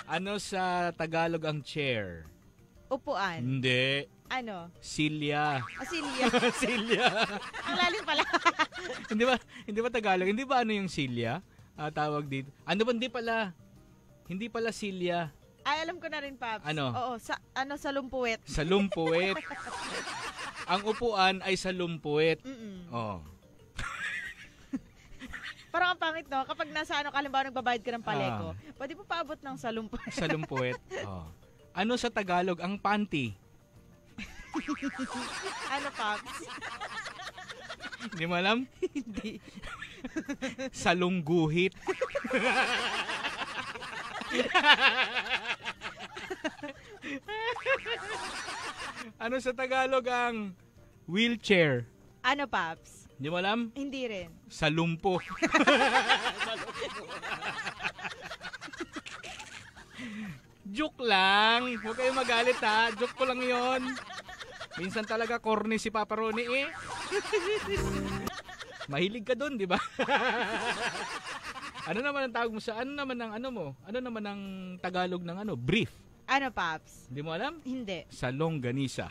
Ano sa Tagalog ang chair? Upuan. Hindi. Ano? Silya. Asilya. Silya. Ang lalim pala. Hindi ba Tagalog? Hindi ba ano yung silya? Tawag dito. Ano ba hindi pala silya. Ay, alam ko na rin, Paps. Ano? Oo, sa lumpuwet. Sa lumpuwet. Ang upuan ay sa lumpuwet. Oh. Parang ang pangit, no? Kapag nasa halimbawa nagbabayad ka ng paleko, pwede mo paabot ng sa lumpuwet. Sa lumpuwet. Oh. Ano sa Tagalog ang panty? Ano, Paps? Hindi mo alam? Hindi. Salungguhit. Ano sa Tagalog ang wheelchair? Ano, Paps? Hindi mo alam? Hindi rin. Salumpo. Joke lang. Huwag kayong magalit ha. Joke ko lang yon. Minsan talaga corny si Papa Ronnie eh. Mahilig ka dun, di ba? Ano naman ang tawag mo sa, ano naman ang ano mo? Ano naman ang Tagalog ng ano? Brief. Ano, Paps? Hindi mo alam? Hindi. Sa longganisa.